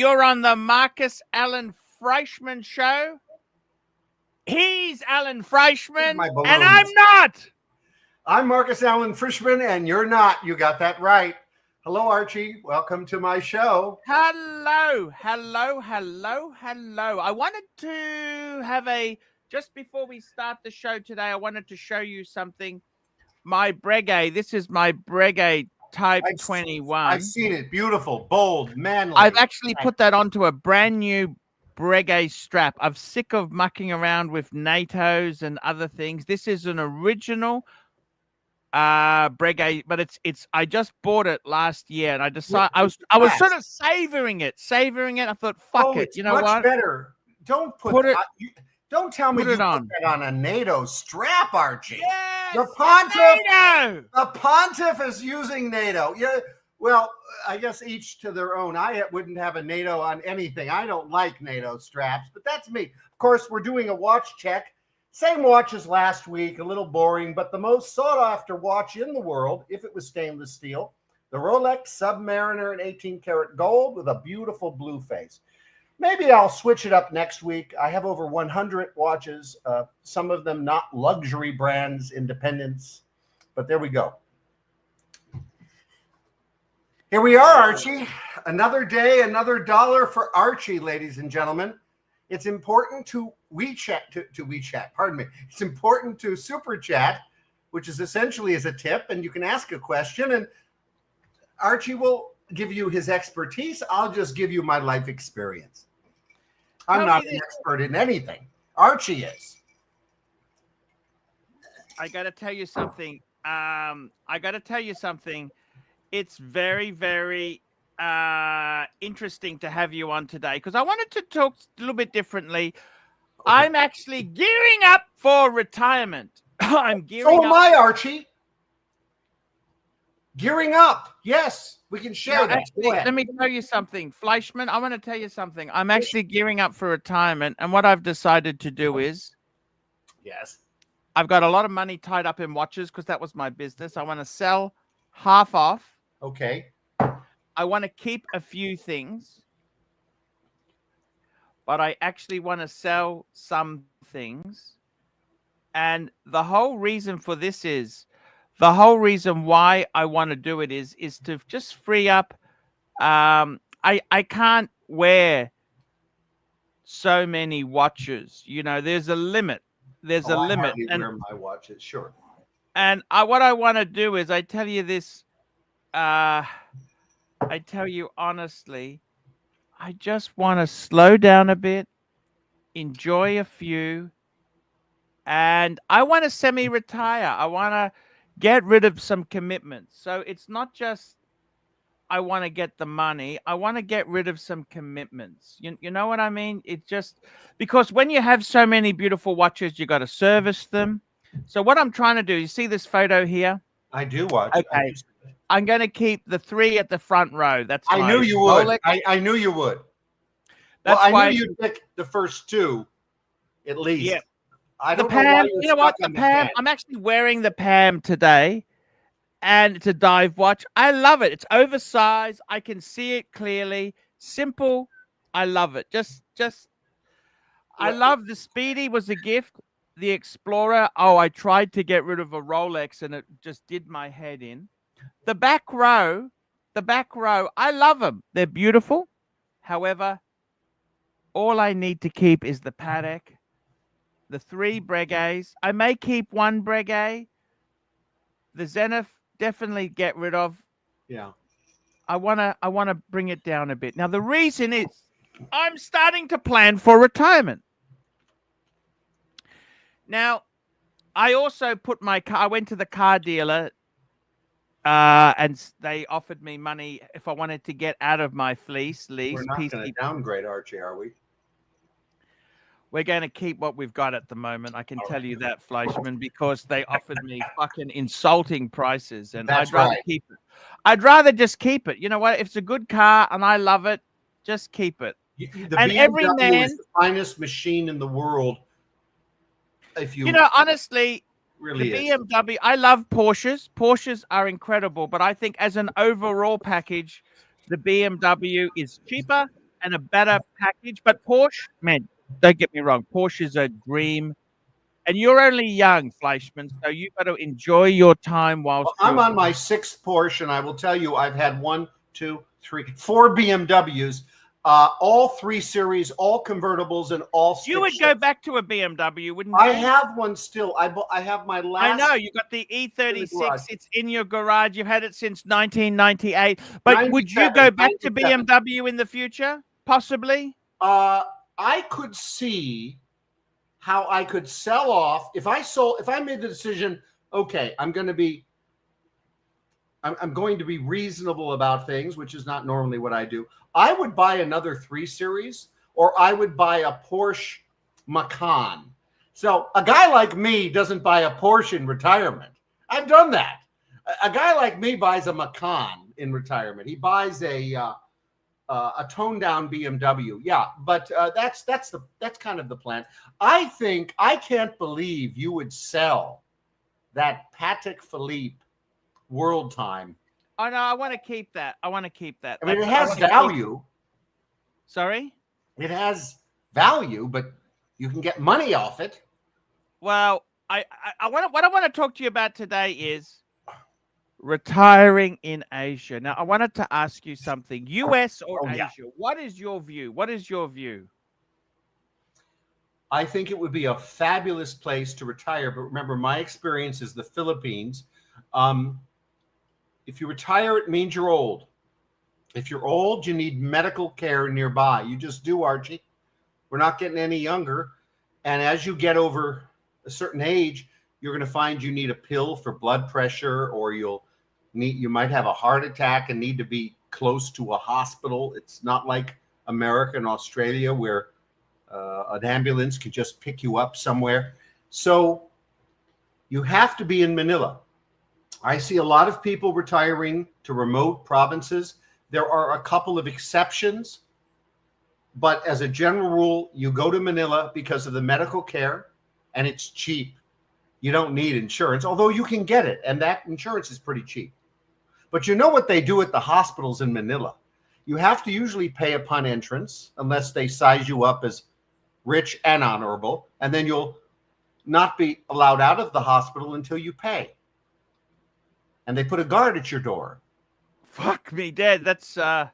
You're on the Marcus Allen Frishman show. He's Allen Frishman, and I'm not. I'm Marcus Allen Frishman, and you're not. You got that right. Hello, Archie. Welcome to my show. Hello. I wanted to have just before we start the show today, I wanted to show you something. My Breguet. This is my Breguet Type 21. I've seen it. Beautiful, bold, manly. I've actually put that onto a brand new Breguet strap. I'm sick of mucking around with NATOs and other things. This is an original Breguet, but it's I just bought it last year, and I decided I was sort of savoring it. I thought, fuck it. You know what? Much better. Don't put it. Don't tell me you put that on a NATO strap, Archie. Yes, the pontiff is using NATO. Yeah. Well, I guess each to their own. I wouldn't have a NATO on anything. I don't like NATO straps, but that's me. Of course, we're doing a watch check. Same watch as last week, a little boring, but the most sought-after watch in the world, if it was stainless steel, the Rolex Submariner in 18-karat gold with a beautiful blue face. Maybe I'll switch it up next week. I have over 100 watches, some of them not luxury brands, independents, but there we go. Here we are, Archie. Another day, another dollar for Archie, ladies and gentlemen. It's important to WeChat, pardon me. It's important to Super Chat, which is essentially as a tip, and you can ask a question, and Archie will give you his expertise. I'll just give you my life experience. I'm not an expert in anything. Archie is. I got to tell you something. It's very, very interesting to have you on today because I wanted to talk a little bit differently. Okay. I'm actually gearing up for retirement. I'm gearing up. So am I, Archie. Gearing up. Yes, we can share that. Actually, let me tell you something. Fleischman, I want to tell you something. I'm actually gearing up for retirement, and what I've decided to do is, yes, I've got a lot of money tied up in watches because that was my business. I want to sell half off. Okay. I want to keep a few things, but I actually want to sell some things. And the whole reason for this is, the whole reason why I want to do it is to just free up. I can't wear so many watches. You know, there's a limit. There's a limit. I wear my watches, sure. And what I want to do is, I tell you this. I tell you honestly, I just want to slow down a bit, enjoy a few, and I want to semi-retire. I want to get rid of some commitments. So it's not just I want to get the money. I want to get rid of some commitments. You know what I mean? It's just because when you have so many beautiful watches, you got to service them. So what I'm trying to do, you see this photo here? I do watch. Okay. I'm going to keep the 3 at the front row. That's I knew you would. I knew you would. That's why I knew you'd pick the first 2, at least. Yeah. I don't know why you know what? The Pam. I'm actually wearing the Pam today, and it's a dive watch. I love it. It's oversized. I can see it clearly. Simple. I love it. I love the Speedy was a gift. The Explorer. Oh, I tried to get rid of a Rolex, and it just did my head in. The back row. I love them. They're beautiful. However, all I need to keep is the Patek. The 3 Breguets. I may keep 1 Breguet. The Zenith, definitely get rid of. Yeah. I wanna bring it down a bit. Now the reason is I'm starting to plan for retirement. Now, I also put my car. I went to the car dealer, and they offered me money if I wanted to get out of my lease. We're not going to downgrade, Archie, are we? We're going to keep what we've got at the moment. I can tell you that, Fleischman, because they offered me fucking insulting prices, and I'd rather keep it. I'd rather just keep it. You know what? If it's a good car and I love it, just keep it. The BMW is the finest machine in the world. If you know, honestly, really the BMW, I love Porsches. Porsches are incredible, but I think as an overall package, the BMW is cheaper and a better package. But Porsche, man, don't get me wrong, Porsche is a dream. And you're only young, Fleischman, so you've got to enjoy your time whilst I'm on my 6th Porsche, and I will tell you, I've had 1, 2, 3, 4 BMWs, all 3 series, all convertibles, and all stick You would shifts. go back to a BMW, wouldn't you? I have one still. I have my last. I know, you got the E36. It's in your garage. You've had it since 1998. But would you go back to BMW in the future? Possibly? I could see how I could sell off if I made the decision, okay, I'm going to be reasonable about things, which is not normally what I do. I would buy another 3 Series, or I would buy a Porsche Macan. So a guy like me doesn't buy a Porsche in retirement. I've done that. A guy like me buys a Macan in retirement. He buys a toned down BMW. Yeah, but that's kind of the plan. I can't believe you would sell that Patek Philippe World Time. Oh no, I want to keep that. I mean, it has value. Sorry? It has value, but you can get money off it. Well, what I want to talk to you about today is retiring in Asia. Now, I wanted to ask you something. US or Asia? Yeah. What is your view? I think it would be a fabulous place to retire. But remember, my experience is the Philippines. If you retire, it means you're old. If you're old, you need medical care nearby. You just do, Archie. We're not getting any younger. And as you get over a certain age, you're going to find you need a pill for blood pressure, or you might have a heart attack and need to be close to a hospital. It's not like America and Australia where an ambulance could just pick you up somewhere. So you have to be in Manila. I see a lot of people retiring to remote provinces. There are a couple of exceptions, but as a general rule, you go to Manila because of the medical care, and it's cheap. You don't need insurance, although you can get it, and that insurance is pretty cheap. But you know what they do at the hospitals in Manila? You have to usually pay upon entrance, unless they size you up as rich and honorable, and then you'll not be allowed out of the hospital until you pay. And they put a guard at your door. Fuck me dead. That's well,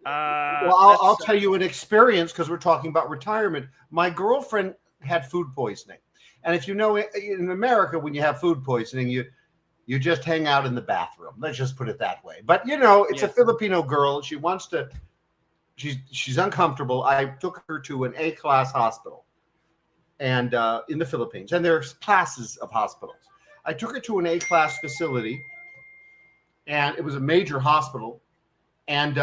I'll tell you an experience, because we're talking about retirement. My girlfriend had food poisoning. And if you know, in America, when you have food poisoning, you just hang out in the bathroom. Let's just put it that way. But, you know, it's a Filipino girl. She wants to, she's uncomfortable. I took her to an A-class hospital and in the Philippines. And there's classes of hospitals. I took her to an A-class facility, and it was a major hospital. And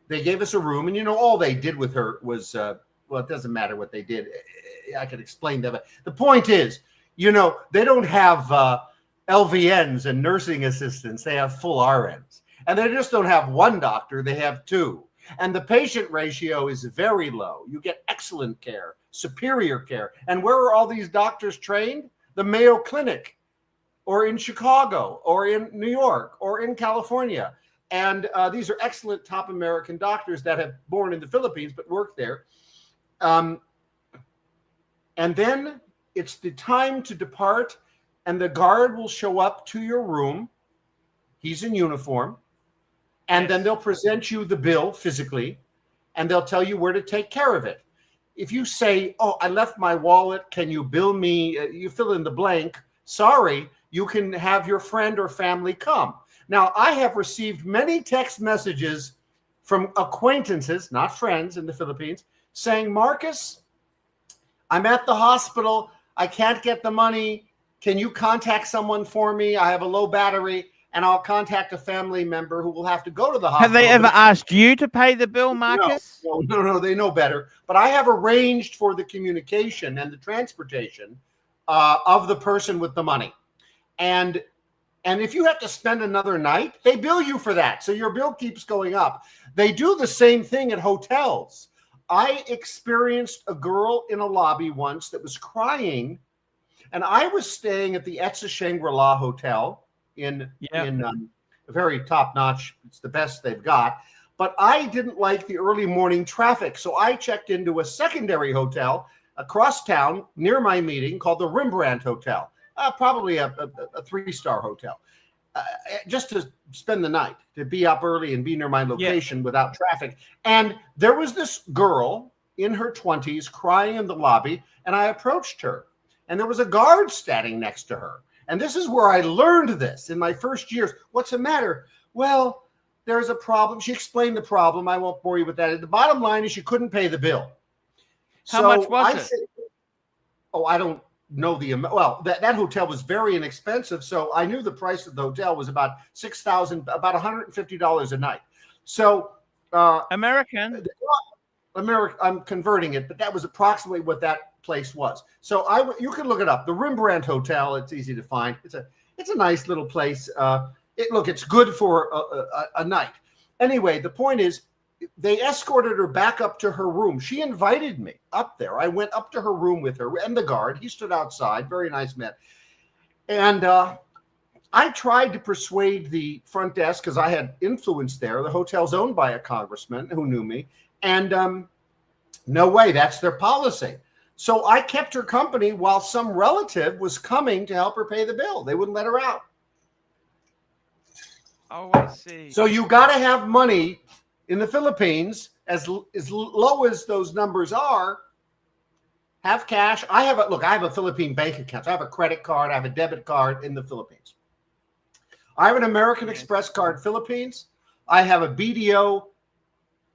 they gave us a room. And, you know, all they did with her was, well, it doesn't matter what they did. I could explain that. But the point is, you know, they don't have LVNs and nursing assistants. They have full RNs. And they just don't have one doctor. They have 2. And the patient ratio is very low. You get excellent care, superior care. And where are all these doctors trained? The Mayo Clinic, or in Chicago, or in New York, or in California. And these are excellent top American doctors that have born in the Philippines but work there. And then it's the time to depart, and the guard will show up to your room. He's in uniform. And then they'll present you the bill physically, and they'll tell you where to take care of it. If you say, oh, I left my wallet, can you bill me? You fill in the blank. Sorry, you can have your friend or family come. Now, I have received many text messages from acquaintances, not friends, in the Philippines, saying, Marcus, I'm at the hospital. I can't get the money. Can you contact someone for me? I have a low battery, and I'll contact a family member who will have to go to the hospital. Have they ever asked you to pay the bill, Marcus? No, they know better. But I have arranged for the communication and the transportation of the person with the money. And if you have to spend another night, they bill you for that. So your bill keeps going up. They do the same thing at hotels. I experienced a girl in a lobby once that was crying, and I was staying at the Etsa Shangri-La Hotel in a very top-notch, it's the best they've got. but I didn't like the early morning traffic. So I checked into a secondary hotel across town near my meeting called the Rembrandt Hotel, probably a 3-star hotel, just to spend the night, to be up early and be near my location without traffic. And there was this girl in her 20s crying in the lobby, and I approached her, and there was a guard standing next to her. And this is where I learned this in my first years. What's the matter? Well, there's a problem. She explained the problem. I won't bore you with that. The bottom line is she couldn't pay the bill. How much was it? I don't know the amount. Well, that hotel was very inexpensive. So I knew the price of the hotel was about about $150 a night. So American, I'm converting it, but that was approximately what that place was. So you can look it up. The Rembrandt Hotel. It's easy to find. It's a nice little place. It's good for a night. Anyway, the point is, they escorted her back up to her room. She invited me up there. I went up to her room with her and the guard. He stood outside. Very nice man. And I tried to persuade the front desk, because I had influence there. The hotel's owned by a congressman who knew me. And no way, that's their policy. So I kept her company while some relative was coming to help her pay the bill. They wouldn't let her out. Oh, I see. So you got to have money in the Philippines, as low as those numbers are. Have cash. I have a Philippine bank account. I have a credit card. I have a debit card in the Philippines. I have an American Express card, Philippines. I have a BDO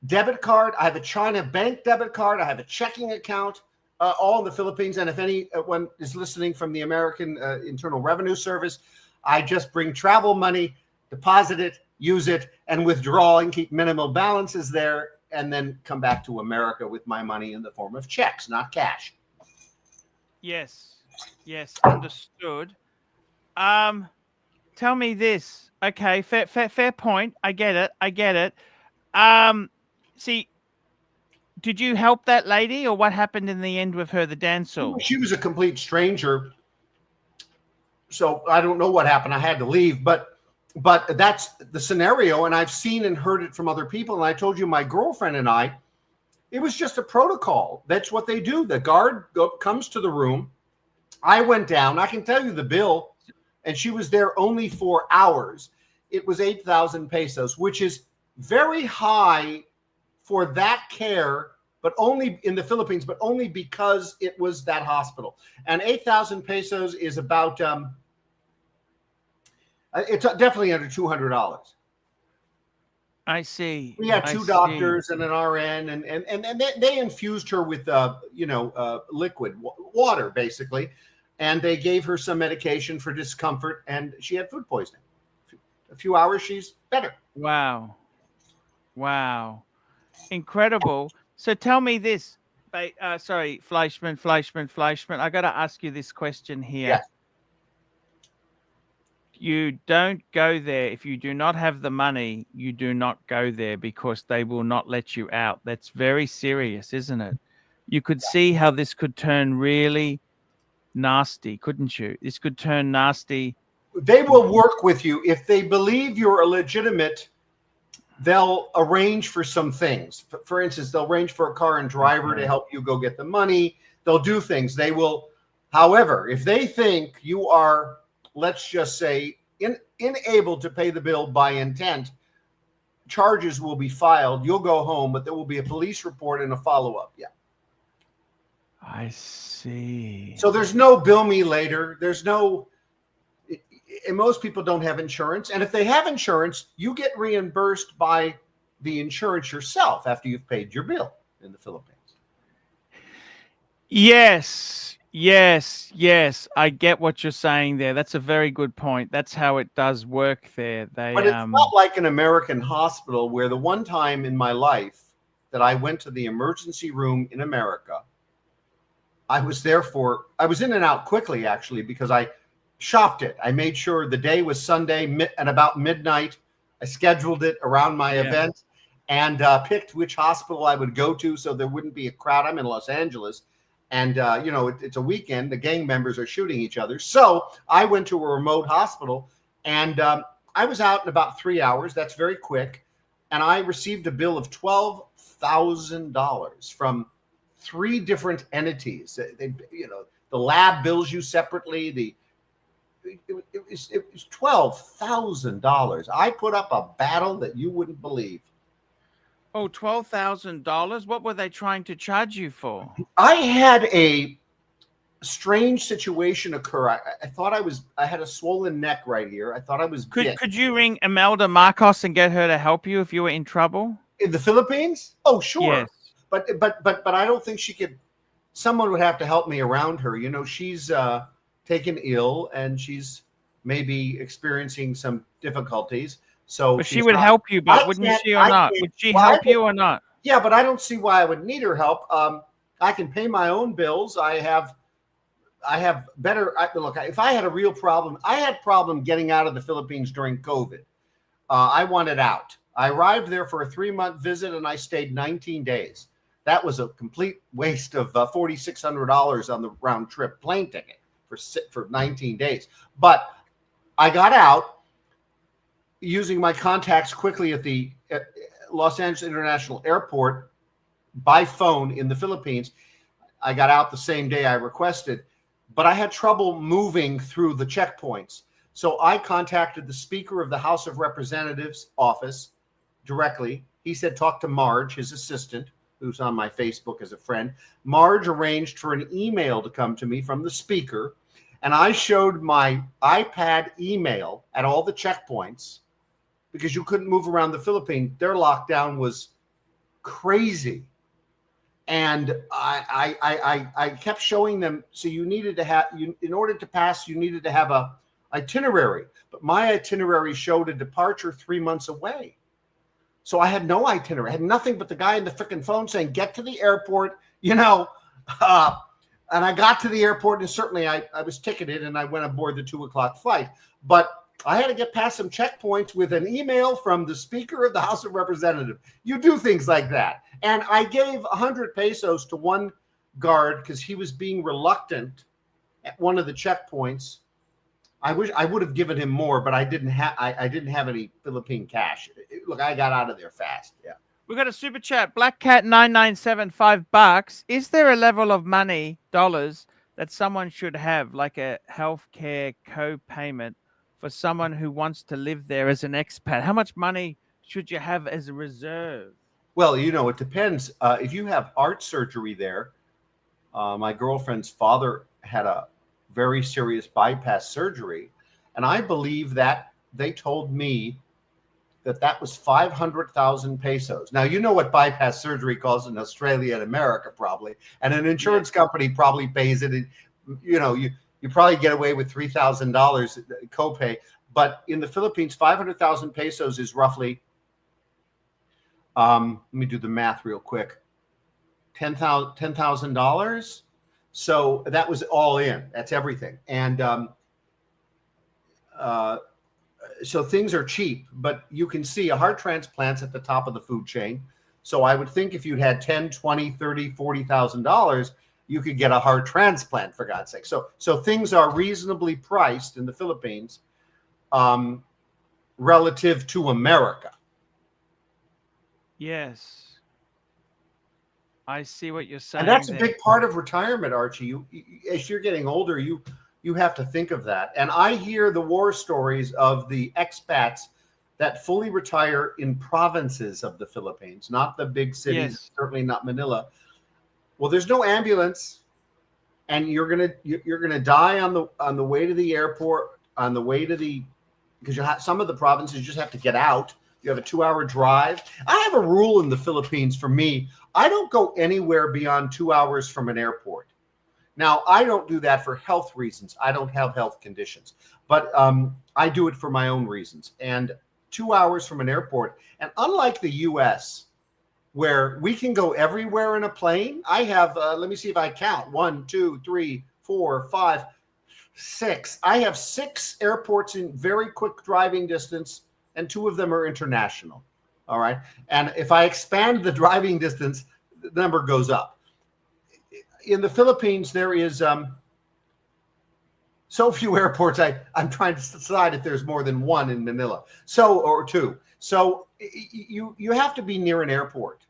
debit card. I have a China bank debit card. I have a checking account, all in the Philippines. And if anyone is listening from the American Internal Revenue Service, I just bring travel money, deposit it, use it, and withdraw and keep minimal balances there, and then come back to America with my money in the form of checks, not cash. Yes, understood. Tell me this. Okay, fair point. I get it. See, did you help that lady, or what happened in the end with her, the Tattersall? She was a complete stranger, so I don't know what happened. I had to leave, but that's the scenario, and I've seen and heard it from other people. And I told you, my girlfriend and I, it was just a protocol. That's what they do. The guard comes to the room. I went down. I can tell you the bill, and she was there only 4 hours. It was 8,000 pesos, which is very high for that care, but only in the Philippines, but only because it was that hospital. And 8,000 pesos is about it's definitely under $200. I see. We had two doctors and an RN, and they infused her with liquid water, basically, and they gave her some medication for discomfort, and she had food poisoning. A few hours, she's better. Wow, incredible. So tell me this, sorry, Fleischman. I got to ask you this question here. Yes. You don't go there if you do not have the money. You do not go there because they will not let you out. That's very serious, isn't it? You could see how this could turn really nasty, couldn't you? This could turn nasty. They will work with you if they believe you're a legitimate. They'll arrange for some things. For instance, they'll arrange for a car and driver to help you go get the money. They'll do things. They will. However, if they think you are, let's just say, unable to pay the bill by intent, charges will be filed. You'll go home, but there will be a police report and a follow-up. Yeah. I see. So there's no bill me later. There's no, and most people don't have insurance. And if they have insurance, you get reimbursed by the insurance yourself after you've paid your bill in the Philippines. Yes. I get what you're saying there. That's a very good point. That's how it does work there. But it's not like an American hospital where the one time in my life that I went to the emergency room in America, I was in and out quickly, actually, because I shopped it. I made sure the day was Sunday at about midnight. I scheduled it around my event and picked which hospital I would go to so there wouldn't be a crowd. I'm in Los Angeles. And, it's a weekend. The gang members are shooting each other. So I went to a remote hospital, and I was out in about 3 hours. That's very quick. and I received a bill of $12,000 from 3 different entities. They, the lab bills you separately. It was $12,000. I put up a battle that you wouldn't believe. Oh, $12,000. What were they trying to charge you for? I had a strange situation occur. I thought I had a swollen neck right here. I thought I was bit. Could you ring Imelda Marcos and get her to help you if you were in trouble? In the Philippines? Oh, sure. Yes. But I don't think she could. Someone would have to help me around her. She's taken ill and she's maybe experiencing some difficulties. So but she would help you, but wouldn't she or not? Would she help you or not? Yeah, but I don't see why I would need her help. I can pay my own bills. I have better. Look, if I had a real problem, I had problem getting out of the Philippines during COVID. I wanted out. I arrived there for a 3-month visit and I stayed 19 days. That was a complete waste of $4,600 on the round trip plane ticket for 19 days. But I got out using my contacts quickly at the Los Angeles International Airport by phone in the Philippines. I got out the same day I requested, but I had trouble moving through the checkpoints. So I contacted the Speaker of the House of Representatives office directly. He said, talk to Marge, his assistant, who's on my Facebook as a friend. Marge arranged for an email to come to me from the Speaker, and I showed my iPad email at all the checkpoints because you couldn't move around the Philippines. Their lockdown was crazy. And I kept showing them, so you needed to have, in order to pass, you needed to have a itinerary. But my itinerary showed a departure 3 months away. So I had no itinerary. I had nothing but the guy in the freaking phone saying, get to the airport, and I got to the airport, and certainly I was ticketed, and I went aboard the 2:00 flight. But I had to get past some checkpoints with an email from the Speaker of the House of Representatives. You do things like that. And I gave 100 pesos to one guard because he was being reluctant at one of the checkpoints. I wish I would have given him more, but I didn't have any Philippine cash. Look, I got out of there fast. Yeah. We got a super chat. Black Cat 997, $5. Is there a level of money, dollars, that someone should have, like a healthcare co-payment for someone who wants to live there as an expat? How much money should you have as a reserve? Well, it depends. If you have art surgery there, my girlfriend's father had a very serious bypass surgery, and I believe that they told me that was 500,000 pesos. Now, you know what bypass surgery costs in Australia and America, probably, and an insurance company probably pays it. You probably get away with $3,000 copay, but in the Philippines, 500,000 pesos is roughly, let me do the math real quick, $10,000. So that was all in. That's everything. And so things are cheap, but you can see a heart transplant's at the top of the food chain. So I would think if you had $10, $20, $30, $40,000, you could get a heart transplant, for God's sake. So things are reasonably priced in the Philippines relative to America. Yes. I see what you're saying. And that's a big part of retirement, Archie. You as you're getting older, you have to think of that. And I hear the war stories of the expats that fully retire in provinces of the Philippines, not the big cities, Yes. certainly not Manila. Well, there's no ambulance, and you're gonna die on the way to the airport, on the way to because some of the provinces you just have to get out. You have a 2-hour drive. I have a rule in the Philippines for me. I don't go anywhere beyond 2 hours from an airport. Now, I don't do that for health reasons. I don't have health conditions, but I do it for my own reasons. And 2 hours from an airport, and unlike the U.S., where we can go everywhere in a plane, I have, let me see if I count, 1, 2, 3, 4, 5, 6. I have 6 airports in very quick driving distance, and 2 of them are international. All right. And if I expand the driving distance, the number goes up. In the Philippines, there is So few airports. I'm trying to decide if there's more than one in Manila. Or two. So you have to be near an airport.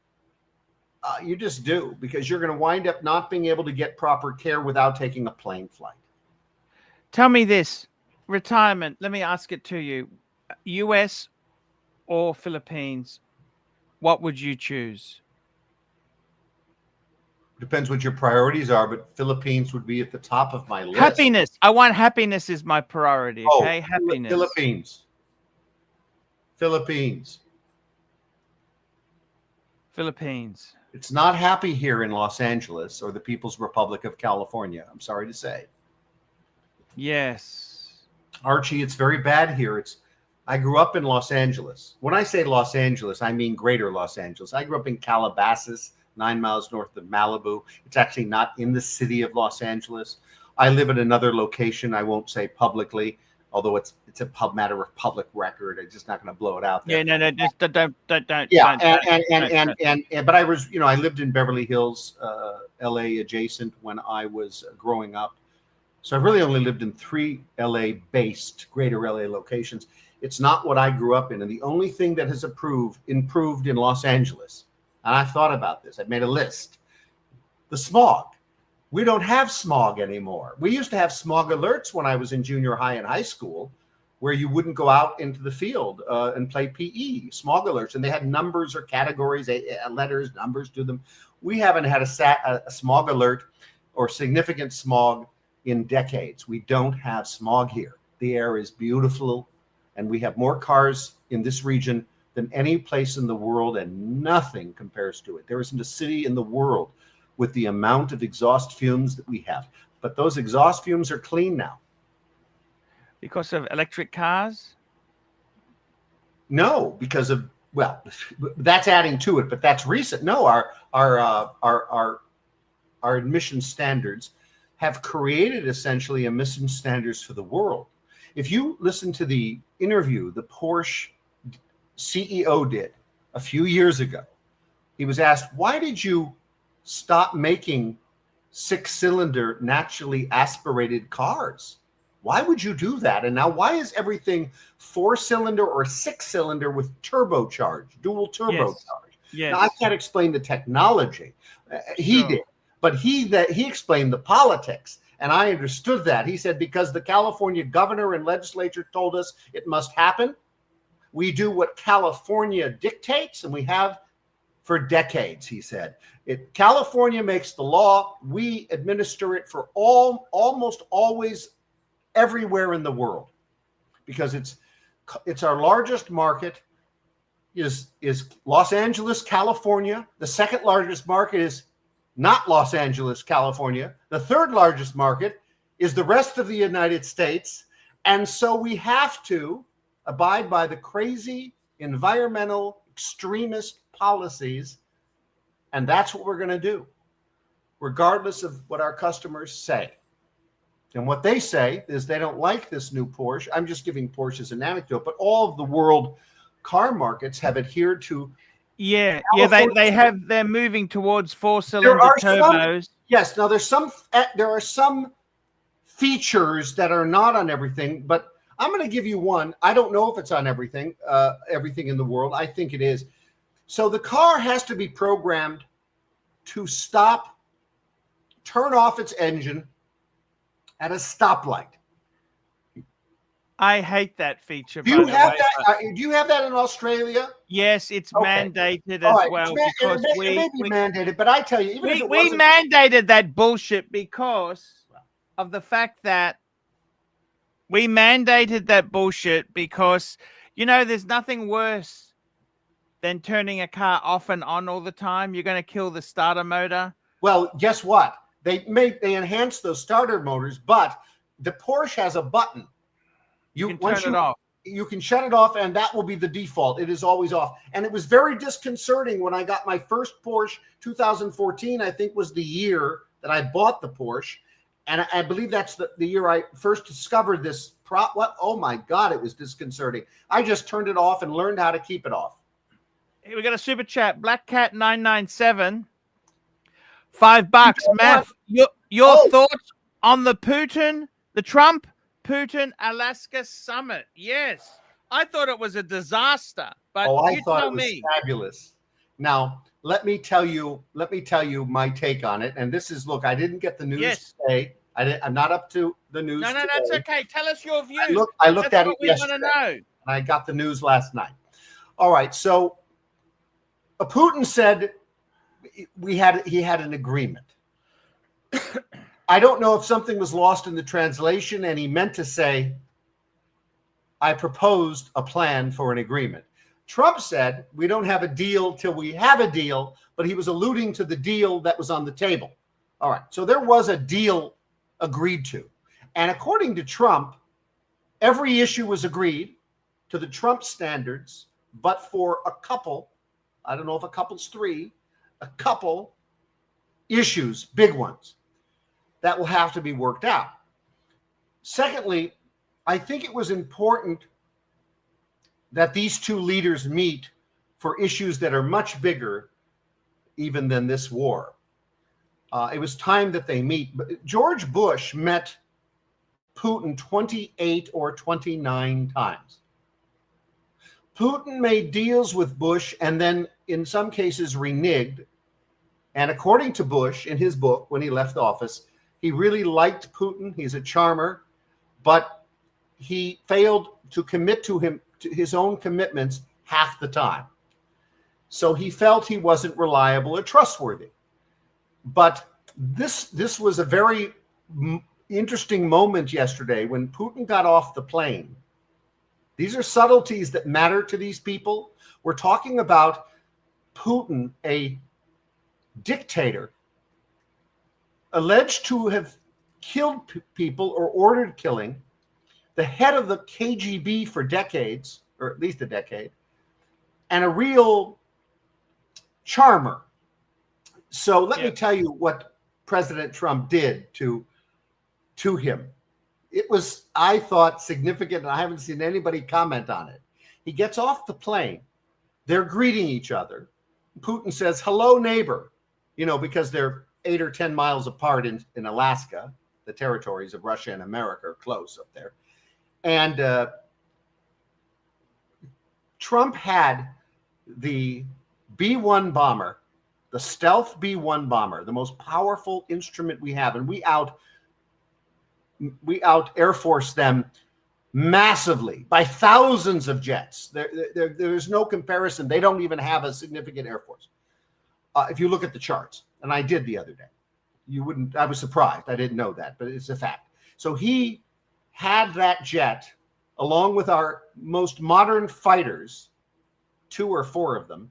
You just do, because you're going to wind up not being able to get proper care without taking a plane flight. Tell me this, retirement. Let me ask it to you. US or Philippines, what would you choose? Depends what your priorities are, but Philippines would be at the top of my list. Happiness. I want happiness is my priority. Okay, happiness. Philippines. It's not happy here in Los Angeles or the People's Republic of California, I'm sorry to say. Yes. Archie, it's very bad here. I grew up in Los Angeles. When I say Los Angeles, I mean greater Los Angeles. I grew up in Calabasas, 9 miles north of Malibu. It's actually not in the city of Los Angeles. I live at another location I won't say publicly, although it's a matter of public record. I'm just not going to blow it out there. Yeah, no, just don't. Yeah, but I was, I lived in Beverly Hills, LA adjacent when I was growing up. So I've really only lived in 3 LA-based, greater LA locations. It's not what I grew up in. And the only thing that has improved in Los Angeles, and I've thought about this, I've made a list, the smog. We don't have smog anymore. We used to have smog alerts when I was in junior high and high school, where you wouldn't go out into the field and play PE, smog alerts. And they had numbers or categories, letters, numbers to them. We haven't had a smog alert or significant smog in decades. We don't have smog here. The air is beautiful, and we have more cars in this region than any place in the world, and nothing compares to it. There isn't a city in the world with the amount of exhaust fumes that we have. But those exhaust fumes are clean now. Because of electric cars? No, because of, well, that's adding to it, but that's recent. No, our emission standards have created essentially emission standards for the world. If you listen to the interview the Porsche CEO did a few years ago, he was asked, why did you stop making 6-cylinder naturally aspirated cars? Why would you do that? And now why is everything 4-cylinder or 6-cylinder with turbocharged, dual turbocharged? Yes. Now, I can't explain the technology. He did, but he explained the politics. And I understood that. He said, because the California governor and legislature told us it must happen, we do what California dictates, and we have for decades, he said. California makes the law. We administer it for almost always everywhere in the world, because it's our largest market is Los Angeles, California. The second largest market is not Los Angeles, California. The third largest market is the rest of the United States. And so we have to abide by the crazy environmental extremist policies. And that's what we're going to do, regardless of what our customers say. And what they say is they don't like this new Porsche. I'm just giving Porsche as an anecdote, but all of the world car markets have adhered to. They're moving towards 4-cylinder turbos. Yes. Now there are some features that are not on everything, but I'm going to give you one. I don't know if it's on everything in the world. I think it is. So the car has to be programmed to turn off its engine at a stoplight. I hate that feature. Do you have that in Australia? Yes, it's mandated as well. Because it may be mandated, but I tell you, even if it wasn't, we mandated that bullshit because of the fact that there's nothing worse than turning a car off and on all the time. You're going to kill the starter motor. Well, guess what? They enhance those starter motors, but the Porsche has a button. You can turn it off. You can shut it off, and that will be the default. It is always off. And it was very disconcerting when I got my first Porsche. 2014, I think, was the year that I bought the Porsche. And I believe that's the year I first discovered this. Oh, my God, it was disconcerting. I just turned it off and learned how to keep it off. Hey, we got a super chat. Black Cat 997. $5. Math, your thoughts on the Putin The Trump Putin Alaska summit. Yes. I thought it was a disaster, but I thought it was fabulous. Now, let me tell you my take on it. And this is, look, I didn't get the news today. I'm not up to the news. No, today. that's okay. Tell us your view. I looked at it yesterday. That's what we want to know. And I got the news last night. All right. So Putin said he had an agreement. I don't know if something was lost in the translation and he meant to say, I proposed a plan for an agreement. Trump said, we don't have a deal till we have a deal, but he was alluding to the deal that was on the table. All right. So there was a deal agreed to. And according to Trump, every issue was agreed to the Trump standards, but for a couple, I don't know if a couple's three, a couple issues, big ones, that will have to be worked out. Secondly, I think it was important that these two leaders meet for issues that are much bigger even than this war. It was time that they meet. George Bush met Putin 28 or 29 times. Putin made deals with Bush and then in some cases reneged. And according to Bush, in his book, when he left office, he really liked Putin. He's a charmer, but he failed to commit to his own commitments half the time. So he felt he wasn't reliable or trustworthy. But this was a very interesting moment yesterday when Putin got off the plane. These are subtleties that matter to these people. We're talking about Putin, a dictator, alleged to have killed people or ordered killing, the head of the KGB for decades, or at least a decade, and a real charmer. So let me tell you what President Trump did to him. It was, I thought, significant, and I haven't seen anybody comment on it. He gets off the plane. They're greeting each other. Putin says, hello, neighbor, because they're 8 or 10 miles apart in Alaska. The territories of Russia and America are close up there. And Trump had the B-1 bomber, the stealth B-1 bomber, the most powerful instrument we have. And we out Air Force them massively by thousands of jets. There's no comparison. They don't even have a significant Air Force. If you look at the charts, and I did the other day, I was surprised. I didn't know that, but it's a fact. So he had that jet along with our most modern fighters, 2 or 4 of them,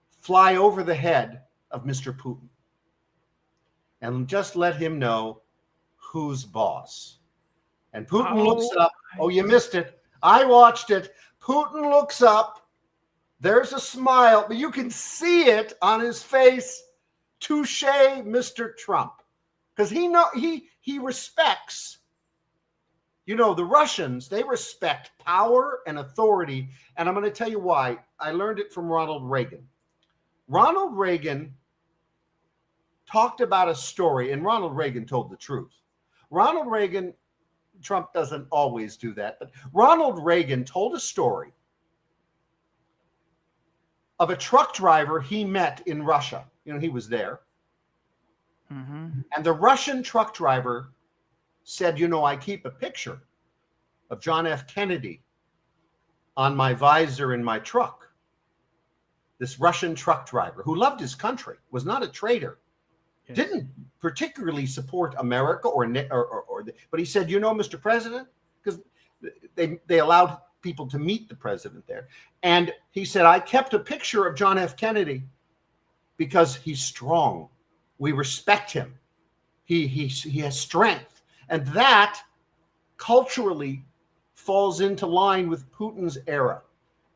fly over the head of Mr. Putin and just let him know who's boss. And Putin looks up. Oh, you missed it. I watched it. Putin looks up. There's a smile, but you can see it on his face. Touche, Mr. Trump. Because he respects, the Russians, they respect power and authority. And I'm going to tell you why. I learned it from Ronald Reagan. Ronald Reagan talked about a story, and Ronald Reagan told the truth. Ronald Reagan, Trump doesn't always do that, but Ronald Reagan told a story of a truck driver he met in Russia. He was there. Mm-hmm. And the Russian truck driver said, I keep a picture of John F. Kennedy on my visor in my truck. This Russian truck driver who loved his country, was not a traitor, didn't particularly support America but he said, Mr. President, because they allowed people to meet the president there. And he said, I kept a picture of John F. Kennedy because he's strong. We respect him. He has strength. And that culturally falls into line with Putin's era.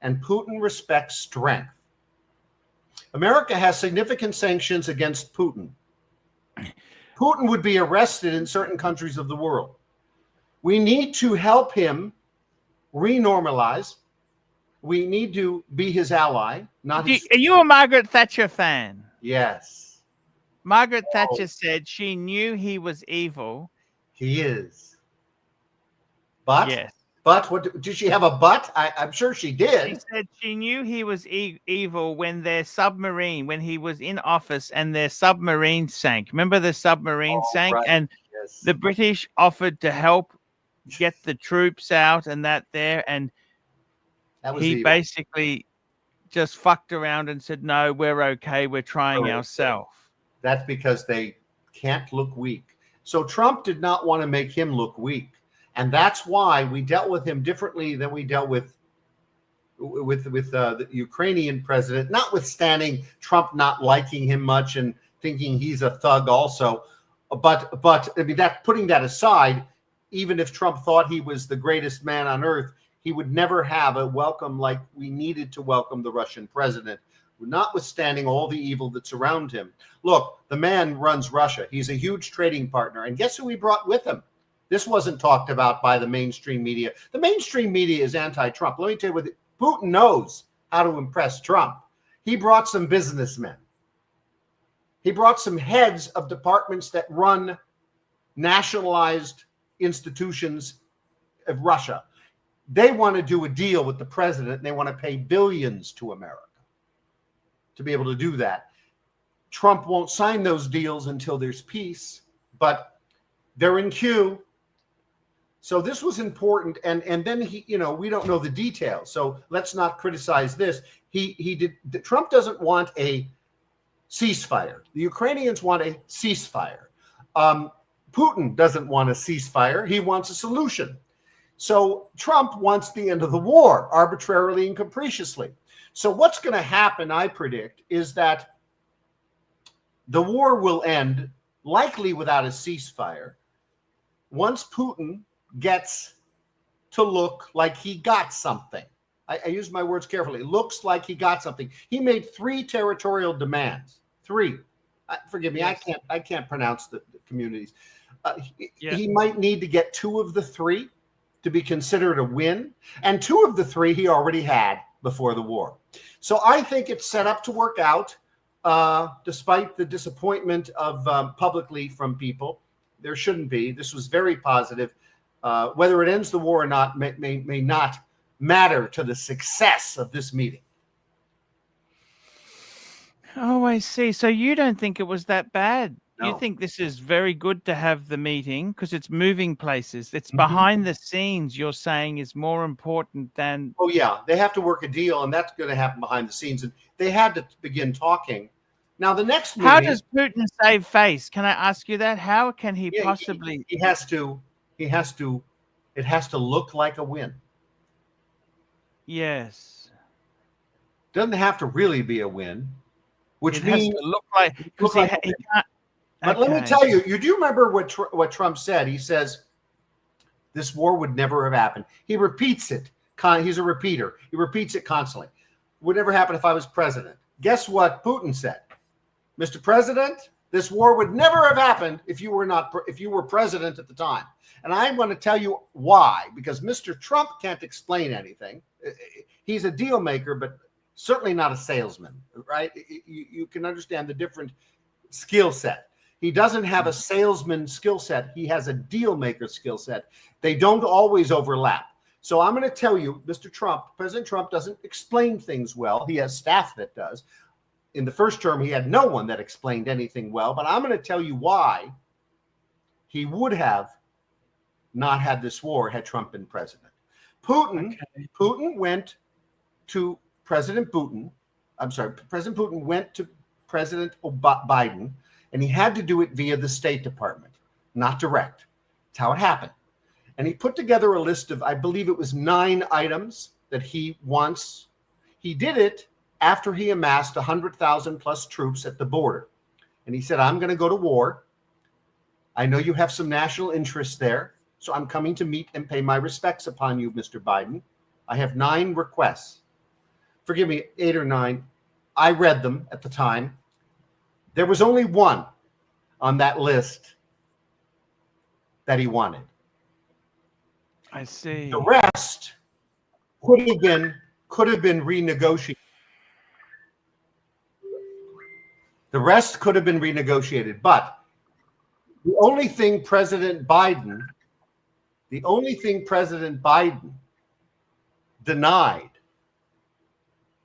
And Putin respects strength. America has significant sanctions against Putin. Putin would be arrested in certain countries of the world. We need to help him renormalize. We need to be his ally. Are you a Margaret Thatcher fan? Yes. Margaret Thatcher said she knew he was evil. He is. But Yes. But what did she have a butt? I'm sure she did. She said she knew he was evil when when he was in office and their submarine sank. Remember the submarine sank? Right. And Yes. the British offered to help get the troops out and that there. And he evil. basically just fucked around and said, no, we're okay. We're trying ourselves. That's because they can't look weak. So Trump did not want to make him look weak. And that's why we dealt with him differently than we dealt with the Ukrainian president, notwithstanding Trump not liking him much and thinking he's a thug also. But I mean, that putting that aside, even if Trump thought he was the greatest man on earth, he would never have a welcome like we needed to welcome the Russian president, notwithstanding all the evil that's around him. Look, the man runs Russia. He's a huge trading partner. And guess who he brought with him? This wasn't talked about by the mainstream media. The mainstream media is anti-Trump. Let me tell you what, Putin knows how to impress Trump. He brought some businessmen. He brought some heads of departments that run nationalized institutions of Russia. They want to do a deal with the president, and they want to pay billions to America to be able to do that. Trump won't sign those deals until there's peace, but they're in queue. So this was important, and then he, we don't know the details, so let's not criticize this. Trump doesn't want a ceasefire. The Ukrainians want a ceasefire. Putin doesn't want a ceasefire. He wants a solution. So Trump wants the end of the war arbitrarily and capriciously. So what's going to happen, I predict, is that the war will end likely without a ceasefire once Putin gets to look like he got something. I use my words carefully. Looks like he got something. He made 3 territorial demands. 3. Forgive me, yes. I can't pronounce the communities. He might need to get 2 of the 3 to be considered a win, and 2 of the 3 he already had before the war. So I think it's set up to work out, despite the disappointment of publicly from people. There shouldn't be. This was very positive. Whether it ends the war or not may not matter to the success of this meeting. Oh, I see. So you don't think it was that bad? No. You think this is very good to have the meeting because it's moving places. It's behind the scenes, you're saying, is more important than... Oh, yeah. They have to work a deal, and that's going to happen behind the scenes. And they had to begin talking. Now, the next meeting... How does Putin save face? Can I ask you that? How can he possibly... It has to look like a win. Yes. Doesn't have to really be a win, which means... Has to look like... Because he can't... But let me tell you, do you remember what Trump said? He says, this war would never have happened. He repeats it. He's a repeater. He repeats it constantly. Would never happen if I was president. Guess what Putin said? Mr. President, this war would never have happened if you were president at the time. And I want to tell you why. Because Mr. Trump can't explain anything. He's a deal maker, but certainly not a salesman, right? You can understand the different skill set. He doesn't have a salesman skill set. He has a deal maker skill set. They don't always overlap. So I'm going to tell you, Mr. Trump, President Trump doesn't explain things well. He has staff that does. In the first term, he had no one that explained anything well. But I'm going to tell you why he would have not had this war had Trump been president. Putin went to President Putin. President Putin went to President Biden. And he had to do it via the State Department, not direct. That's how it happened. And he put together a list of, I believe it was 9 items that he wants. He did it after he amassed 100,000 plus troops at the border. And he said, I'm going to go to war. I know you have some national interests there. So I'm coming to meet and pay my respects upon you, Mr. Biden. I have 9 requests. Forgive me, 8 or 9. I read them at the time. There was only one on that list that he wanted. I see. The rest could have been renegotiated. The rest could have been renegotiated, but The only thing President Biden denied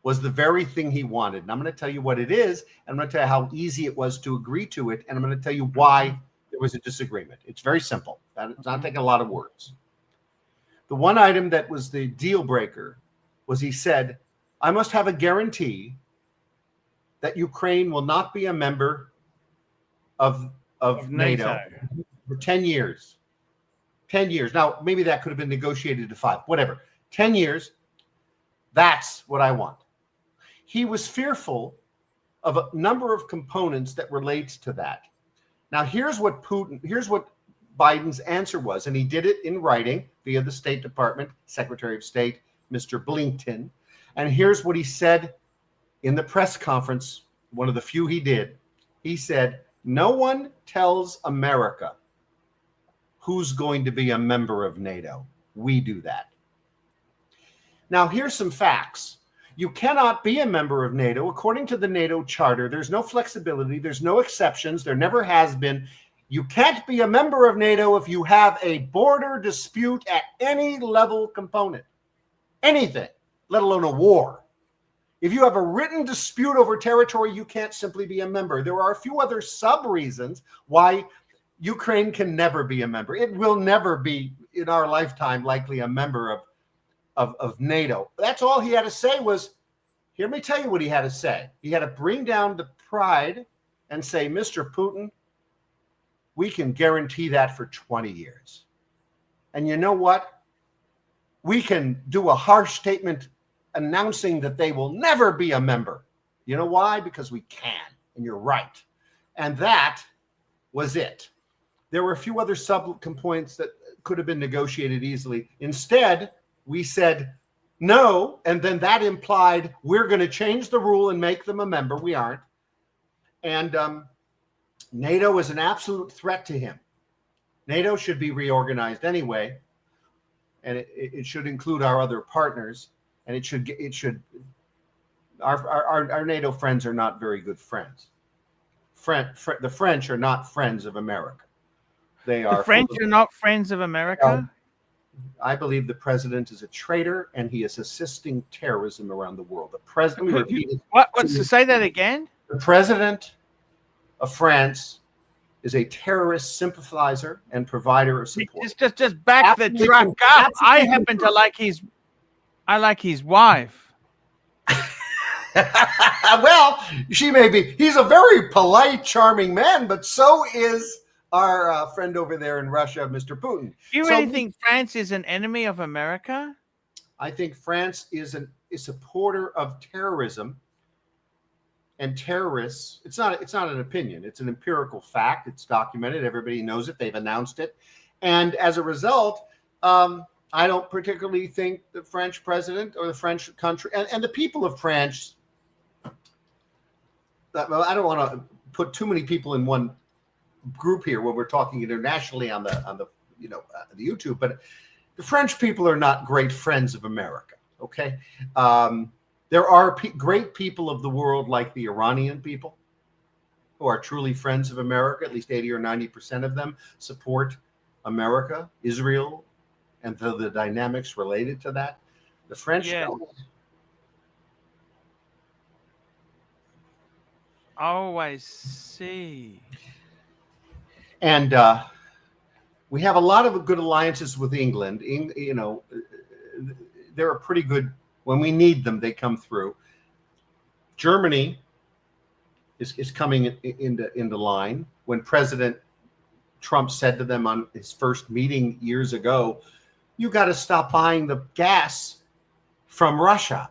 was the very thing he wanted. And I'm going to tell you what it is. And I'm going to tell you how easy it was to agree to it. And I'm going to tell you why there was a disagreement. It's very simple. It's not taking a lot of words. The one item that was the deal breaker was he said, I must have a guarantee that Ukraine will not be a member of NATO for 10 years. 10 years. Now, maybe that could have been negotiated to 5, whatever. 10 years. That's what I want. He was fearful of a number of components that relates to that. Now, here's what Biden's answer was, and he did it in writing via the State Department, Secretary of State, Mr. Blinken. And here's what he said in the press conference, one of the few he did. He said, no one tells America who's going to be a member of NATO. We do that. Now, here's some facts. You cannot be a member of NATO. According to the NATO Charter, there's no flexibility. There's no exceptions. There never has been. You can't be a member of NATO if you have a border dispute at any level component. Anything, let alone a war. If you have a written dispute over territory, you can't simply be a member. There are a few other sub-reasons why Ukraine can never be a member. It will never be, in our lifetime, likely a member of NATO. That's all he had to say was, here, let me tell you what he had to say. He had to bring down the pride and say, Mr. Putin, we can guarantee that for 20 years. And you know what? We can do a harsh statement announcing that they will never be a member. You know why? Because we can, and you're right. And that was it. There were a few other sub-components that could have been negotiated easily. Instead, we said no, and then that implied we're going to change the rule and make them a member. We aren't. And NATO is an absolute threat to him. NATO should be reorganized anyway, and it should include our other partners. And our NATO friends are not very good friends. The French are not friends of America. The French are not friends of America? I believe the president is a traitor, and he is assisting terrorism around the world. The president. What's to say that again? The president of France is a terrorist sympathizer and provider of support. Just back the truck up. I happen to like his wife. Well, she may be. He's a very polite, charming man, but so is our friend over there in Russia, Mr. Putin. Do you really think France is an enemy of America? I think France is a supporter of terrorism and terrorists. It's not an opinion. It's an empirical fact. It's documented. Everybody knows it. They've announced it. And as a result, I don't particularly think the French president or the French country and the people of France. Well, I don't want to put too many people in one group here when we're talking internationally on the YouTube, but the French people are not great friends of America. Okay, there are great people of the world like the Iranian people who are truly friends of America. At least 80 or 90% of them support America, Israel, and the dynamics related to that. The French don't. Oh, I see. And we have a lot of good alliances with England. They're pretty good. When we need them, they come through. Germany is coming into line. When President Trump said to them on his first meeting years ago, you got to stop buying the gas from Russia.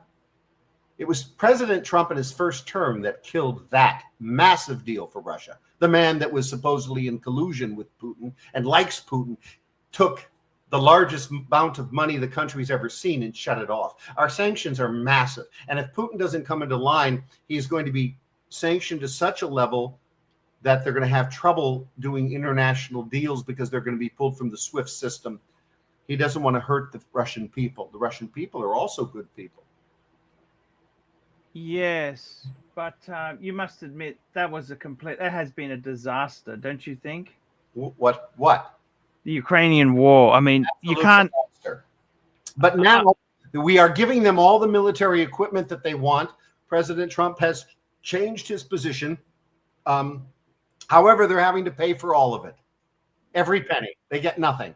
It was President Trump in his first term that killed that massive deal for Russia. The man that was supposedly in collusion with Putin and likes Putin took the largest amount of money the country's ever seen and shut it off. Our sanctions are massive. And if Putin doesn't come into line, he's going to be sanctioned to such a level that they're going to have trouble doing international deals because they're going to be pulled from the SWIFT system. He doesn't want to hurt the Russian people. The Russian people are also good people. Yes, but you must admit that has been a disaster, don't you think? What? The Ukrainian war. I mean, you can't. Disaster. But now we are giving them all the military equipment that they want. President Trump has changed his position. However, they're having to pay for all of it. Every penny. They get nothing.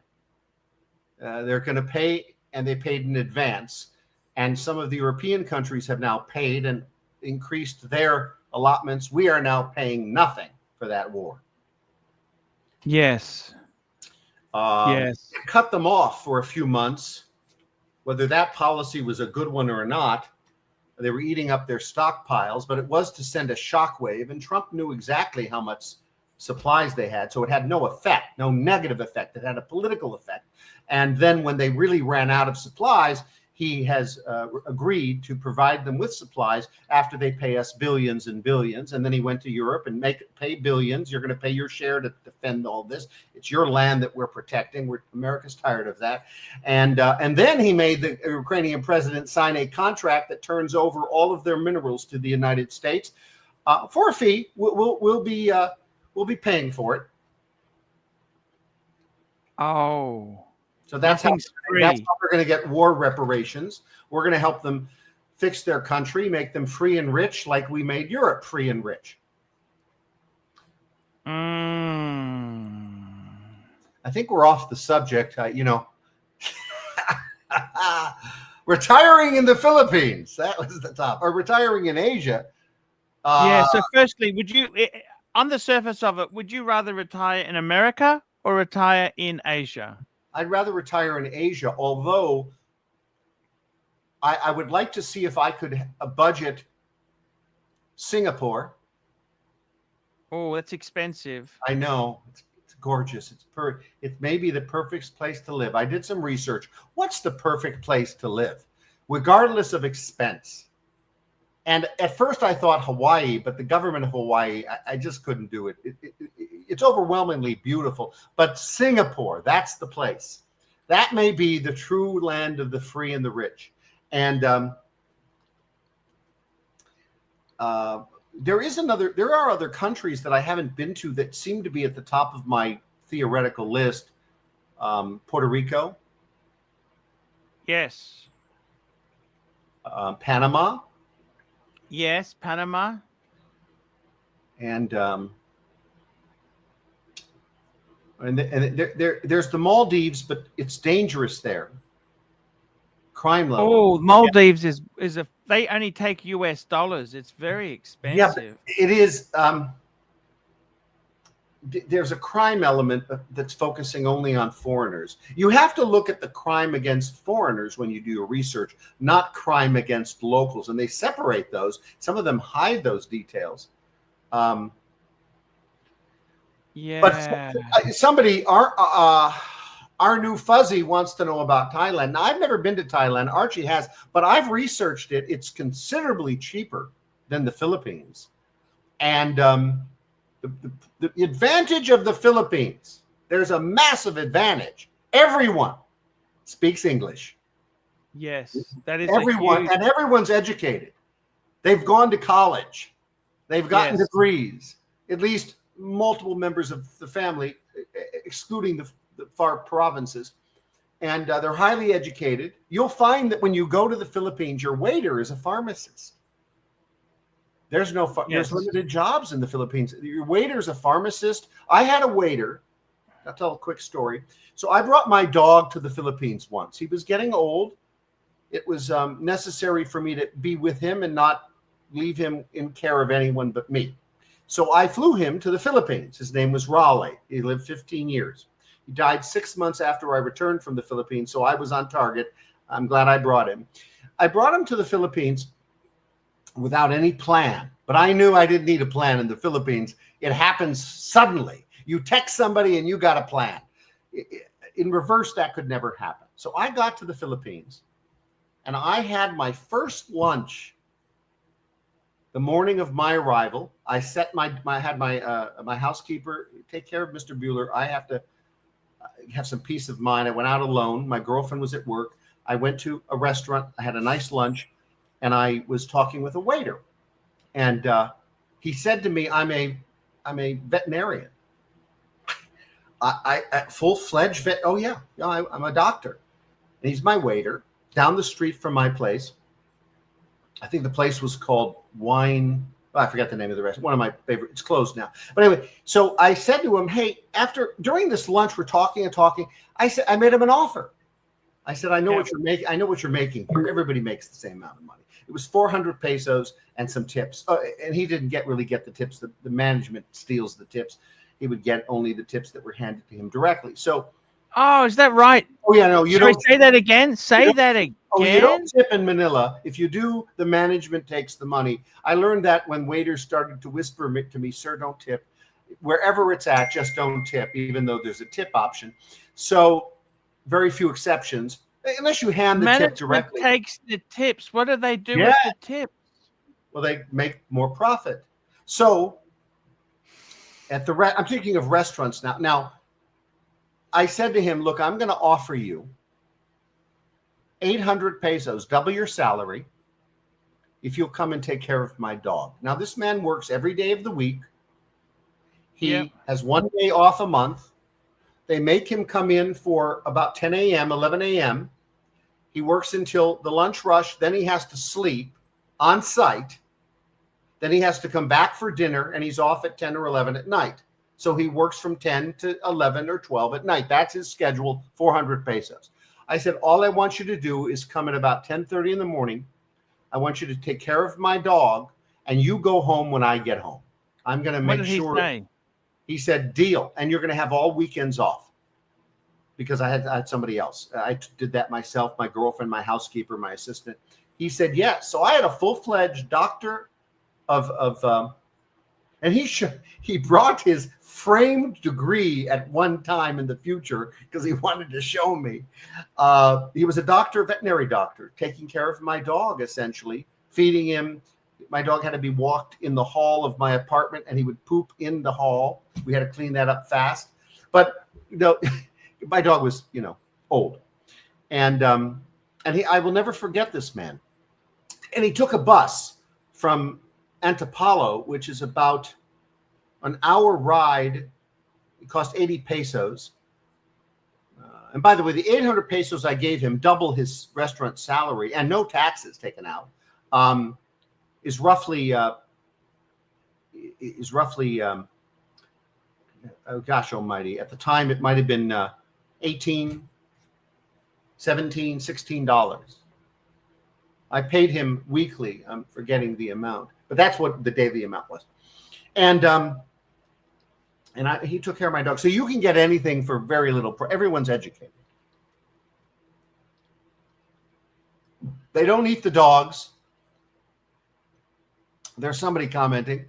They're going to pay, and they paid in advance. And some of the European countries have now paid and increased their allotments. We are now paying nothing for that war. Yes. Yes. Cut them off for a few months. Whether that policy was a good one or not, they were eating up their stockpiles, but it was to send a shockwave, and Trump knew exactly how much supplies they had, so it had no effect, no negative effect. It had a political effect. And then when they really ran out of supplies, he has agreed to provide them with supplies after they pay us billions and billions. And then he went to Europe and pay billions. You're going to pay your share to defend all this. It's your land that we're protecting. America's tired of that. And then he made the Ukrainian president sign a contract that turns over all of their minerals to the United States for a fee. We'll be paying for it. Oh. So that's how we're going to get war reparations. We're going to help them fix their country, make them free and rich, like we made Europe free and rich. I think we're off the subject. Retiring in the Philippines. That was the top. Or retiring in Asia. Yeah. So firstly, would you, on the surface of it, would you rather retire in America or retire in Asia? I'd rather retire in Asia, although I would like to see if I could budget Singapore. Oh, that's expensive. I know. It's gorgeous. It may be the perfect place to live. I did some research. What's the perfect place to live, regardless of expense? And at first I thought Hawaii, but the government of Hawaii, I just couldn't do it. It's overwhelmingly beautiful. But Singapore, that's the place. That may be the true land of the free and the rich. And there are other countries that I haven't been to that seem to be at the top of my theoretical list. Puerto Rico. Yes. Panama. Yes, Panama. And there's the Maldives, but it's dangerous there. Crime level. Oh, Maldives is they only take US dollars. It's very expensive. Yeah, it is. There's a crime element that's focusing only on foreigners. You have to look at the crime against foreigners when you do your research, not crime against locals. And they separate those. Some of them hide those details. Yeah. But somebody, our new fuzzy wants to know about Thailand. Now, I've never been to Thailand. Archie has, but I've researched it. It's considerably cheaper than the Philippines. And the advantage of the Philippines, there's a massive advantage. Everyone speaks English. Yes, that is everyone, and everyone's educated. They've gone to college. They've gotten degrees. At least multiple members of the family, excluding the far provinces, and they're highly educated. You'll find that when you go to the Philippines, your waiter is a pharmacist. There's there's limited jobs in the Philippines. Your waiter is a pharmacist. I had a waiter. I'll tell a quick story. So I brought my dog to the Philippines once. He was getting old. It was necessary for me to be with him and not leave him in care of anyone but me. So I flew him to the Philippines. His name was Raleigh. He lived 15 years. He died 6 months after I returned from the Philippines, so I was on target. I'm glad I brought him. I brought him to the Philippines without any plan, but I knew I didn't need a plan in the Philippines. It happens suddenly. You text somebody and you got a plan. In reverse, that could never happen. So I got to the Philippines, and I had my first lunch the morning of my arrival. I set my housekeeper take care of Mr. Bueller. I have to have some peace of mind. I went out alone. My girlfriend was at work. I went to a restaurant. I had a nice lunch, and I was talking with a waiter. And he said to me, I'm a veterinarian. I full-fledged vet. Oh yeah, I'm a doctor. And he's my waiter down the street from my place. I think the place was called Wine. I forgot the name of the restaurant. One of my favorite. It's closed now. But anyway, so I said to him, hey, during this lunch, we're talking. I said, I made him an offer. I said, I know what you're making. I know what you're making here. Everybody makes the same amount of money. It was 400 pesos and some tips. And he didn't really get the tips. The management steals the tips. He would get only the tips that were handed to him directly. So, oh, is that right? Oh yeah, no, you don't say that again. Say that again. Oh, you don't tip in Manila. If you do, the management takes the money. I learned that when waiters started to whisper to me, sir, don't tip. Wherever it's at, just don't tip, even though there's a tip option. So very few exceptions, unless you hand the tip directly. Takes the tips. What do they do with the tips? Well, they make more profit. So at I'm thinking of restaurants now. Now, I said to him, look, I'm going to offer you 800 pesos, double your salary, if you'll come and take care of my dog. Now, this man works every day of the week. He has 1 day off a month. They make him come in for about 10 a.m., 11 a.m. He works until the lunch rush. Then he has to sleep on site. Then he has to come back for dinner, and he's off at 10 or 11 at night. So he works from 10 to 11 or 12 at night. That's his schedule, 400 pesos. I said, all I want you to do is come at about 10:30 in the morning. I want you to take care of my dog, and you go home when I get home. I'm going to make sure. He said, deal. And you're going to have all weekends off, because I had somebody else. I did that myself, my girlfriend, my housekeeper, my assistant. He said, yes. So I had a full-fledged doctor and he brought his framed degree at one time in the future because he wanted to show me. He was a doctor, veterinary doctor, taking care of my dog, essentially, feeding him. My dog had to be walked in the hall of my apartment, and he would poop in the hall. We had to clean that up fast. But my dog was, old. And I will never forget this man. And he took a bus from Antipolo, which is about an hour ride. It cost 80 pesos. And by the way, the 800 pesos I gave him, double his restaurant salary and no taxes taken out, is roughly oh gosh almighty. At the time, it might have been $18, $17, $16. I paid him weekly. I'm forgetting the amount, but that's what the daily amount was. And he took care of my dog. So you can get anything for very little. Everyone's educated. They don't eat the dogs. There's somebody commenting.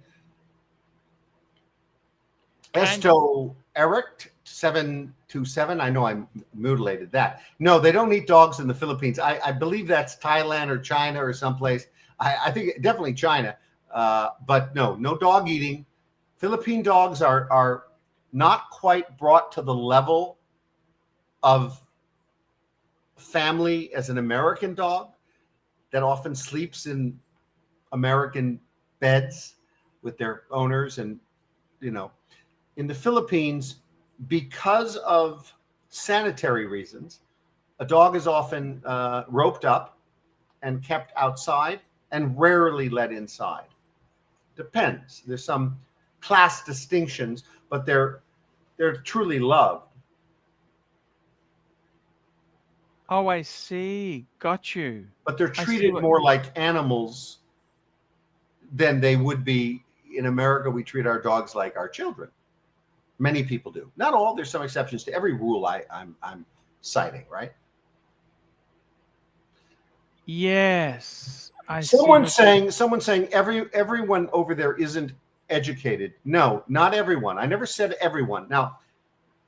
Esto Eric 727. I know I mutilated that. No, they don't eat dogs in the Philippines. I believe that's Thailand or China or someplace. I think definitely China. But no dog eating. Philippine dogs are not quite brought to the level of family as an American dog that often sleeps in American beds with their owners. And, in the Philippines, because of sanitary reasons, a dog is often roped up and kept outside and rarely let inside. Depends. There's some class distinctions, but they're truly loved. Oh, I see. Got you. But they're treated more like animals than they would be in America. We treat our dogs like our children. Many people do. Not all. There's some exceptions to every rule I'm citing, right? Yes. Someone's saying everyone over there isn't educated. No, not everyone. I never said everyone. Now,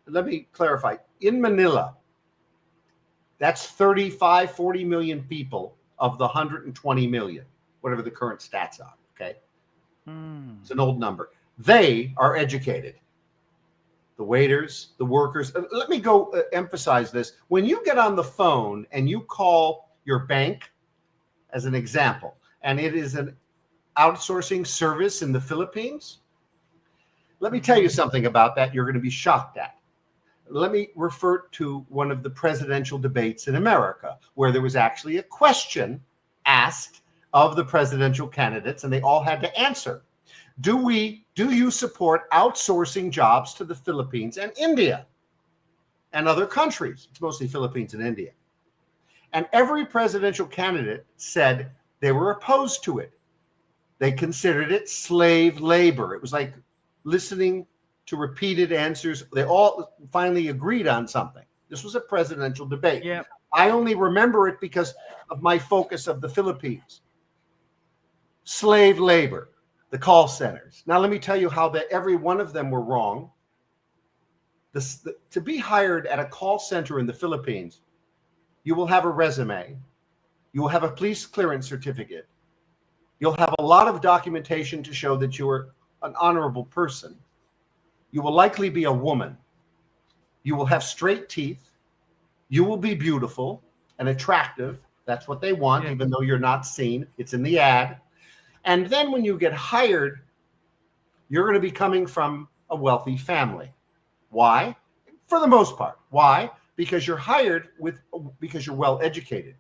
let me clarify. In Manila, that's 35, 40 million people of the 120 million, whatever the current stats are, okay? It's an old number. They are educated. The waiters, the workers. Let me go emphasize this. When you get on the phone and you call your bank, as an example, and it is an outsourcing service in the Philippines, let me tell you something about that you're going to be shocked at. let me refer to one of the presidential debates in America, where there was actually a question asked of the presidential candidates, and they all had to answer. Do you support outsourcing jobs to the Philippines and India and other countries? It's mostly Philippines and India. And every presidential candidate said they were opposed to it. They considered it slave labor. It was like listening to repeated answers. They all finally agreed on something. This was a presidential debate. Yeah. I only remember it because of my focus of the Philippines. Slave labor, the call centers. Now, let me tell you how every one of them were wrong. To be hired at a call center in the Philippines, you will have a resume. You will have a police clearance certificate. You'll have a lot of documentation to show that you are an honorable person. You will likely be a woman. You will have straight teeth. You will be beautiful and attractive. That's what they want, even though you're not seen. It's in the ad. And then when you get hired, you're going to be coming from a wealthy family. Why? For the most part. Why? Because you're hired because you're well educated.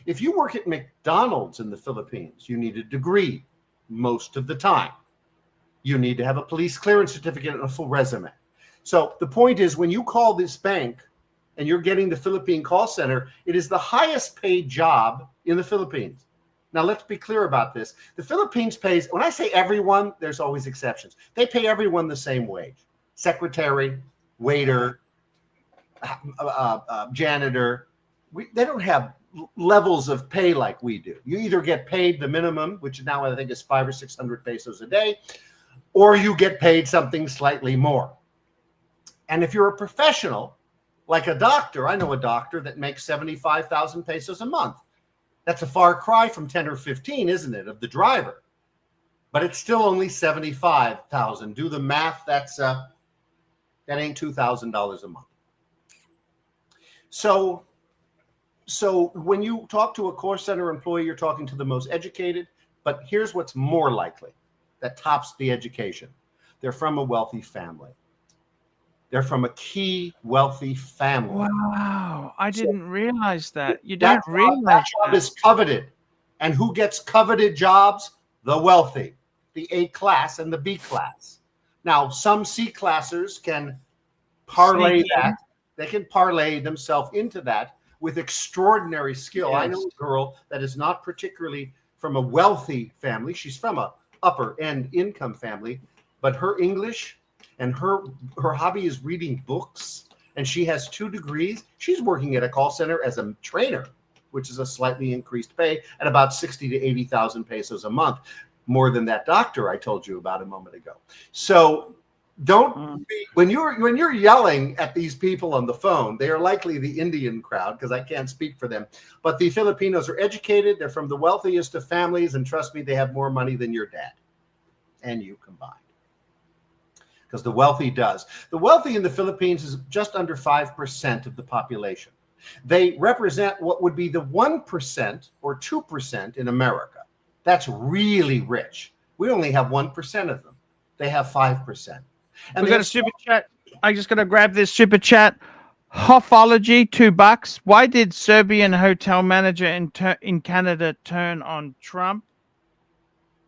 If you work at McDonald's in the Philippines, you need a degree most of the time. You need to have a police clearance certificate and a full resume. So the point is, when you call this bank and you're getting the Philippine call center, it is the highest paid job in the Philippines. Now, let's be clear about this. The Philippines pays, when I say everyone, there's always exceptions. They pay everyone the same wage. Secretary, waiter, janitor. They don't have levels of pay like we do. You either get paid the minimum, which now I think is 500 or 600 pesos a day, or you get paid something slightly more. And if you're a professional, like a doctor, I know a doctor that makes 75,000 pesos a month. That's a far cry from 10 or 15, isn't it, of the driver? But it's still only 75,000. Do the math. That ain't $2,000 a month. So when you talk to a call center employee, you're talking to the most educated. But here's what's more likely that tops the education. They're from a wealthy family. They're from a key wealthy family. Wow. I didn't realize that. You don't realize that job is coveted. And who gets coveted jobs? The wealthy, the A class and the B class. Now, some C classers can parlay that. They can parlay themselves into that with extraordinary skill. Yes. I know a girl that is not particularly from a wealthy family. She's from a upper end income family, but her English and her hobby is reading books, and she has 2 degrees. She's working at a call center as a trainer, which is a slightly increased pay at about 60 to 80,000 pesos a month, more than that doctor I told you about a moment ago. So don't be, when you're yelling at these people on the phone, they are likely the Indian crowd, because I can't speak for them. But the Filipinos are educated. They're from the wealthiest of families, and trust me, they have more money than your dad and you combined. Because the wealthy does. The wealthy in the Philippines is just under 5% of the population. They represent what would be the 1% or 2% in America. That's really rich. We only have 1% of them. They have 5%. And we got a super chat. I'm just going to grab this super chat. Hoffology, $2. Why did Serbian hotel manager in Canada turn on Trump?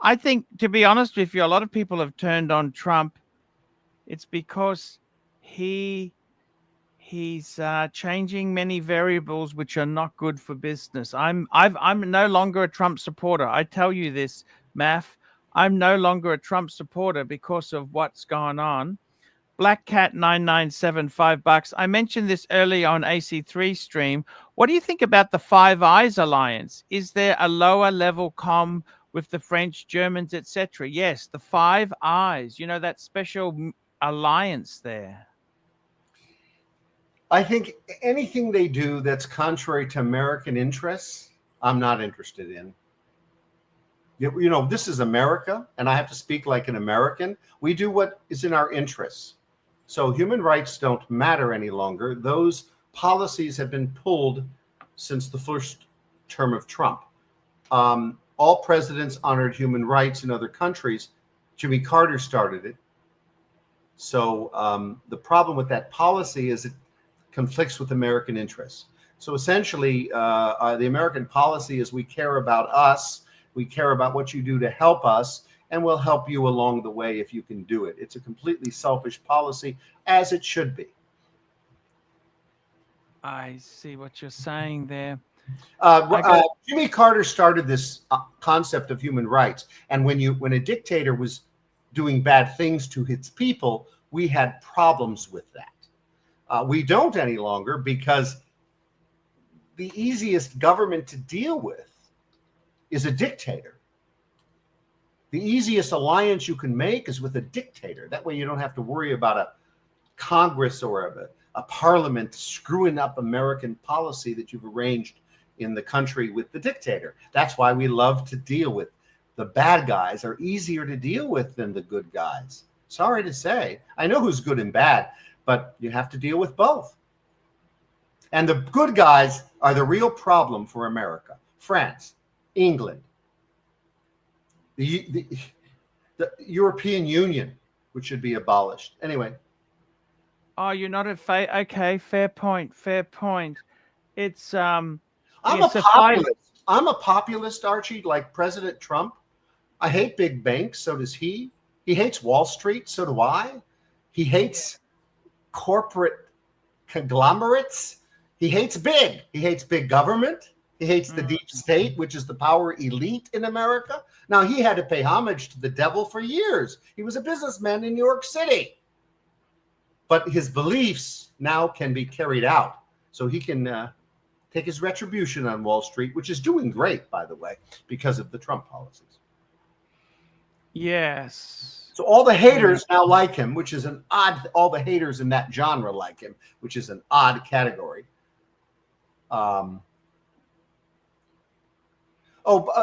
I think, to be honest with you, a lot of people have turned on Trump. It's because he's changing many variables which are not good for business. I'm no longer a Trump supporter. I tell you this, Math. I'm no longer a Trump supporter because of what's gone on. Black Cat 997, $5. I mentioned this earlier on AC3 stream. What do you think about the Five Eyes alliance? Is there a lower level comm with the French, Germans, etc.? Yes, the Five Eyes. You know, that special alliance there. I think anything they do that's contrary to American interests, I'm not interested in. You know, this is America, and I have to speak like an American. We do what is in our interests. So human rights don't matter any longer. Those policies have been pulled since the first term of Trump. All presidents honored human rights in other countries. Jimmy Carter started it. So the problem with that policy is it conflicts with American interests. So essentially, the American policy is we care about us, we care about what you do to help us, and we'll help you along the way if you can do it. It's a completely selfish policy, as it should be. I see what you're saying there. Jimmy Carter started this concept of human rights, and when a dictator was doing bad things to his people, we had problems with that. We don't any longer, because the easiest government to deal with is a dictator. The easiest alliance you can make is with a dictator. That way you don't have to worry about a Congress or a parliament screwing up American policy that you've arranged in the country with the dictator. That's why we love to deal with the bad guys. Are easier to deal with than the good guys. Sorry to say. I know who's good and bad, but you have to deal with both. And the good guys are the real problem for America. France, England, the European Union, which should be abolished. Anyway. Oh, you're not a okay, fair point. Fair point. It's I'm a populist. I'm a populist, Archie, like President Trump. I hate big banks, so does he. He hates Wall Street, so do I. He hates corporate conglomerates. He hates big. He hates big government. He hates the deep state, which is the power elite in America. Now, he had to pay homage to the devil for years. He was a businessman in New York City. But his beliefs now can be carried out. So he can take his retribution on Wall Street, which is doing great, by the way, because of the Trump policies. Yes. So all the haters now like him, which is an odd, all the haters in that genre like him, which is an odd category.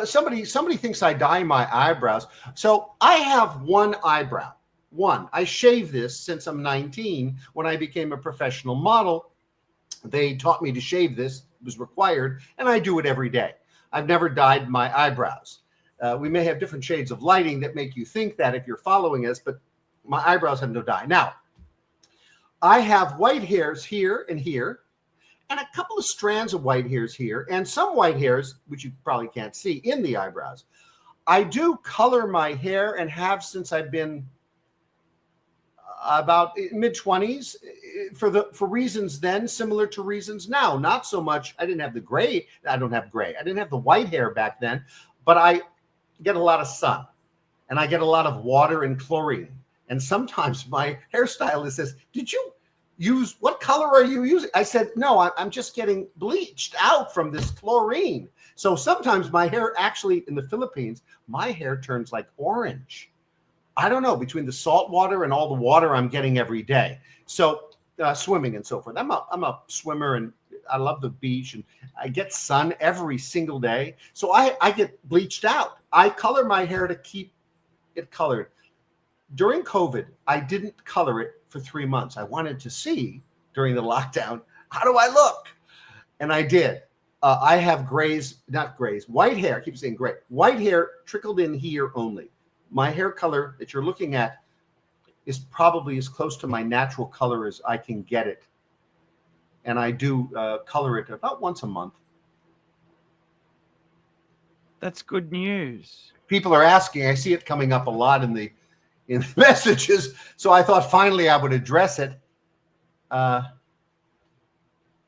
Somebody thinks I dye my eyebrows. So I have one eyebrow. One. I shave this since I'm 19. When I became a professional model, they taught me to shave this. It was required, and I do it every day. I've never dyed my eyebrows. We may have different shades of lighting that make you think that if you're following us, but my eyebrows have no dye. Now, I have white hairs here and here, and a couple of strands of white hairs here, and some white hairs, which you probably can't see, in the eyebrows. I do color my hair and have since I've been about mid-20s for reasons then similar to reasons now. Not so much. I didn't have the gray. I don't have gray. I didn't have the white hair back then, but I get a lot of sun and I get a lot of water and chlorine. And sometimes my hairstylist says, "Did you use, what color are you using?" I said, "No, I'm just getting bleached out from this chlorine." So sometimes my hair, actually in the Philippines, my hair turns like orange. I don't know, between the salt water and all the water I'm getting every day. So swimming and so forth. I'm a swimmer and I love the beach and I get sun every single day. So I get bleached out. I color my hair to keep it colored. During COVID, I didn't color it for 3 months. I wanted to see during the lockdown, how do I look? And I did. I have white hair. I keep saying gray. White hair trickled in here only. My hair color that you're looking at is probably as close to my natural color as I can get it. And I do color it about once a month. That's good news. People are asking. I see it coming up a lot in the messages. So I thought finally I would address it. I'm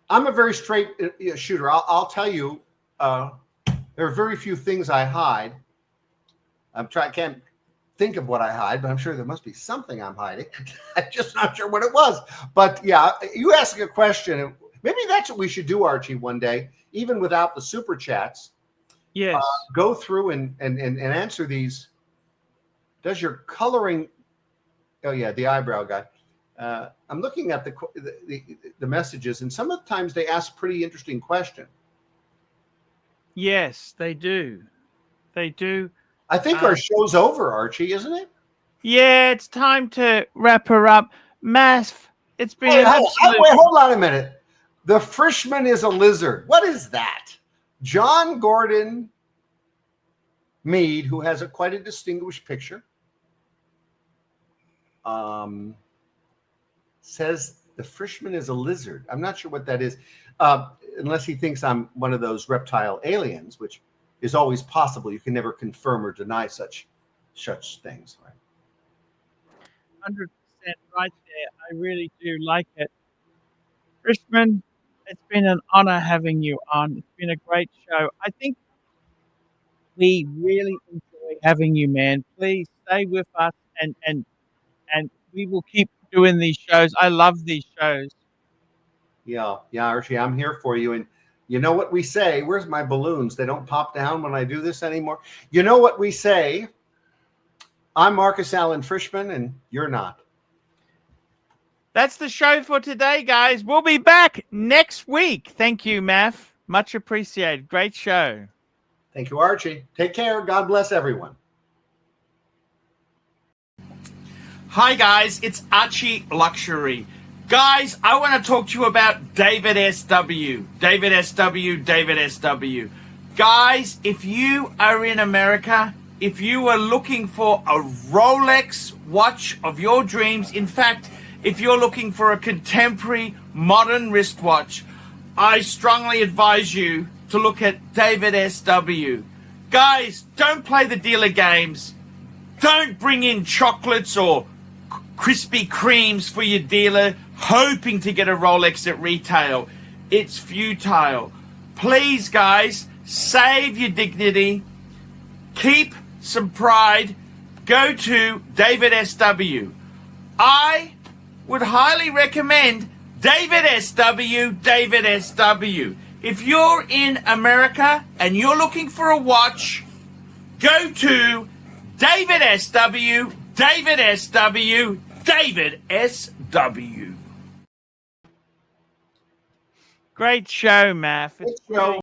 a very straight shooter. I'll tell you, there are very few things I hide. Can't think of what I hide, but I'm sure there must be something I'm hiding. I'm just not sure what it was. But yeah, you asking a question. Maybe that's what we should do, Archie, one day, even without the super chats. Yes. Go through and answer these. Does your coloring? Oh yeah, the eyebrow guy. I'm looking at the messages, and sometimes they ask pretty interesting questions. Yes, they do. They do. I think our show's over, Archie, isn't it? Yeah, it's time to wrap her up. Math, it's been Wait, hold on a minute. The Frishman is a lizard. What is that? John Gordon Mead, who has quite a distinguished picture. says the Frishman is a lizard. I'm not sure what that is, unless he thinks I'm one of those reptile aliens, which is always possible. You can never confirm or deny such things. Right? 100% right there. I really do like it. Frishman, it's been an honor having you on. It's been a great show. I think we really enjoy having you, man. Please stay with us and we will keep doing these shows. I love these shows. Yeah, Archie, I'm here for you. And you know what we say? Where's my balloons? They don't pop down when I do this anymore. You know what we say? I'm Marcus Allen Frishman, and you're not. That's the show for today, guys. We'll be back next week. Thank you, Math. Much appreciated. Great show. Thank you, Archie. Take care. God bless everyone. Hi, guys. It's Archie Luxury. Guys, I want to talk to you about David SW. David SW, David SW. Guys, if you are in America, if you are looking for a Rolex watch of your dreams, in fact, if you're looking for a contemporary modern wristwatch, I strongly advise you to look at David SW. Guys, don't play the dealer games. Don't bring in chocolates or Krispy Kremes for your dealer hoping to get a Rolex at retail. It's futile. Please, guys, save your dignity. Keep some pride. Go to David SW. I would highly recommend David SW, David SW. If you're in America and you're looking for a watch, go to David SW, David SW, David SW. Great show, Math. Great show.